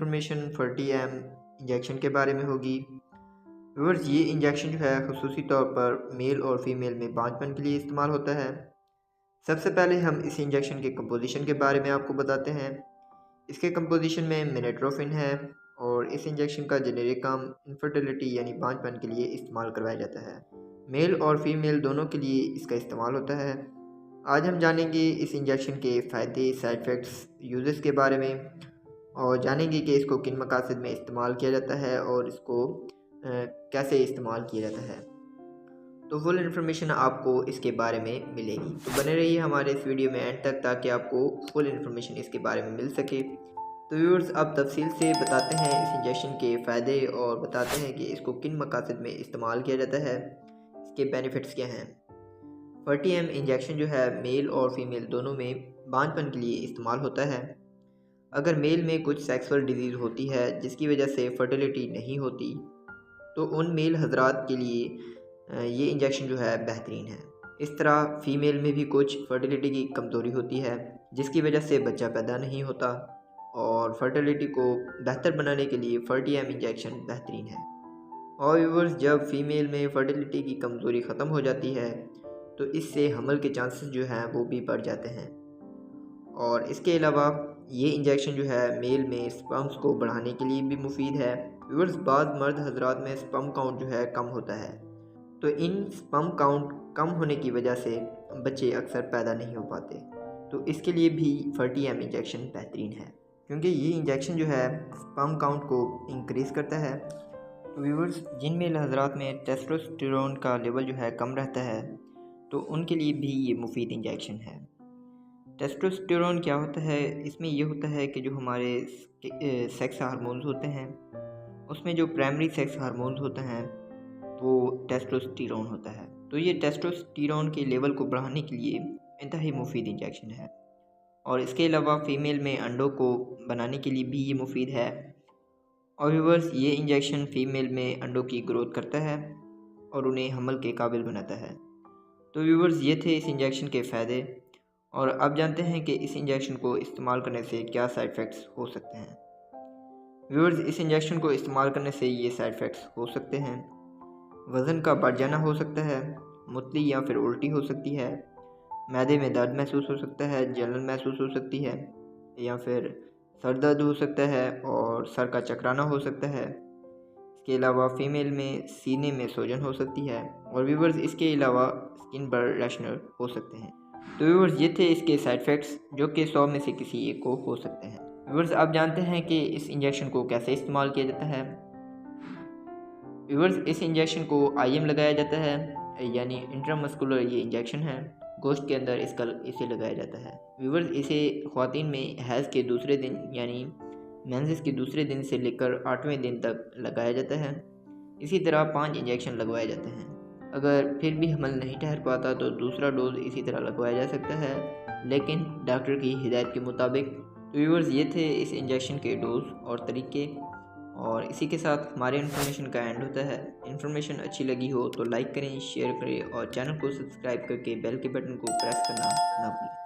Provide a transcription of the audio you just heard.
Information 40M injection के बारे में होगी। व्यूअर्स, ये इंजेक्शन जो है खुसूसी तौर पर मेल और फीमेल में बांझपन के लिए इस्तेमाल होता है। सबसे पहले हम इस इंजेक्शन के कंपोजिशन के बारे में आपको बताते हैं। इसके कंपोजिशन में मिनेट्रोफिन है और इस इंजेक्शन का जेनेरिक काम इनफर्टिलिटी यानी बांझपन के लिए इस्तेमाल करवाया जाता है। मेल और फीमेल दोनों के लिए इसका इस्तेमाल होता है। आज हम जानेंगे इस इंजेक्शन के फ़ायदे, साइड इफ़ेक्ट्स, यूजेस के बारे में और जानेंगे कि इसको किन मकासद में इस्तेमाल किया जाता है और इसको कैसे इस्तेमाल किया जाता है। तो फुल इन्फॉर्मेशन आपको इसके बारे में मिलेगी, तो बने रहिए हमारे इस वीडियो में एंड तक ताकि आपको फुल इन्फॉर्मेशन इसके बारे में मिल सके। तो व्यूअर्स, अब तफसील से बताते हैं इस इंजेक्शन के फ़ायदे और बताते हैं कि इसको किन मकासद में इस्तेमाल किया जाता है, इसके बेनिफिट्स क्या हैं। 40M इंजेक्शन जो है मेल और फीमेल दोनों में बांझपन के लिए इस्तेमाल होता है। अगर मेल में कुछ सेक्सुअल डिजीज़ होती है जिसकी वजह से फर्टिलिटी नहीं होती तो उन मेल हजरात के लिए ये इंजेक्शन जो है बेहतरीन है। इस तरह फ़ीमेल में भी कुछ फर्टिलिटी की कमज़ोरी होती है जिसकी वजह से बच्चा पैदा नहीं होता और फर्टिलिटी को बेहतर बनाने के लिए 40M इंजेक्शन बेहतरीन है। और व्यूअर्स, जब फीमेल में फर्टिलिटी की कमज़ोरी ख़त्म हो जाती है तो इससे हमल के चांसेस जो हैं वो भी बढ़ जाते हैं। और इसके अलावा ये इंजेक्शन जो है मेल में स्पर्म्स को बढ़ाने के लिए भी मुफीद है। व्यूअर्स, बाद मर्द हजरात में स्पर्म काउंट जो है कम होता है, तो इन स्पर्म काउंट कम होने की वजह से बच्चे अक्सर पैदा नहीं हो पाते, तो इसके लिए भी 40M इंजेक्शन बेहतरीन है क्योंकि ये इंजेक्शन जो है स्पर्म काउंट को इंक्रीज़ करता है। तो व्यूअर्स, जिन मेल हजरात में टेस्टोस्टेरोन का लेवल जो है कम रहता है तो उनके लिए भी ये मुफीद इंजेक्शन है। टेस्टोस्टेरोन क्या होता है? इसमें ये होता है कि जो हमारे सेक्स हार्मोन्स होते हैं उसमें जो प्राइमरी सेक्स हार्मोन्स होते हैं वो टेस्टोस्टेरोन होता है। तो ये टेस्टोस्टेरोन के लेवल को बढ़ाने के लिए इंतहाई मुफीद इंजेक्शन है। और इसके अलावा फ़ीमेल में अंडों को बनाने के लिए भी ये मुफीद है। और व्यूअर्स, ये इंजेक्शन फ़ीमेल में अंडों की ग्रोथ करता है और उन्हें हमल के काबिल बनाता है। तो व्यूअर्स, ये थे इस इंजेक्शन के फ़ायदे। और अब जानते हैं कि इस इंजेक्शन को इस्तेमाल करने से क्या साइड इफ़ेक्ट्स हो सकते हैं। व्यूअर्स, इस इंजेक्शन को इस्तेमाल करने से ये साइड इफ़ेक्ट्स हो सकते हैं। वज़न का बढ़ जाना हो सकता है, मुतली या फिर उल्टी हो सकती है, मैदे में दर्द महसूस हो सकता है, जलन महसूस हो सकती है या फिर सर दर्द हो सकता है और सर का चकराना हो सकता है। इसके अलावा फ़ीमेल में सीने में सूजन हो सकती है। और व्यूअर्स, इसके अलावा स्किन पर रैशनर हो सकते हैं। तो व्यूअर्स, ये थे इसके साइड इफ़ेक्ट्स जो कि 100 में से किसी एक को हो सकते हैं। व्यूअर्स, आप जानते हैं कि इस इंजेक्शन को कैसे इस्तेमाल किया जाता है। व्यूअर्स, इस इंजेक्शन को IM लगाया जाता है यानी इंट्रामस्कुलर ये इंजेक्शन है, गोश्त के अंदर इसे लगाया जाता है। व्यूअर्स, इसे ख़वातीन में हैज़ के दूसरे दिन यानी मेंसेस के दूसरे दिन से लेकर 8वें दिन तक लगाया जाता है। इसी तरह 5 इंजेक्शन लगवाए जाते हैं। अगर फिर भी हमल नहीं ठहर पाता तो दूसरा डोज इसी तरह लगवाया जा सकता है, लेकिन डॉक्टर की हिदायत के मुताबिक। तो व्यूअर्स, ये थे इस इंजेक्शन के डोज और तरीके। और इसी के साथ हमारे इन्फॉर्मेशन का एंड होता है। इन्फॉर्मेशन अच्छी लगी हो तो लाइक करें, शेयर करें और चैनल को सब्सक्राइब करके बेल के बटन को प्रेस करना ना भूलें।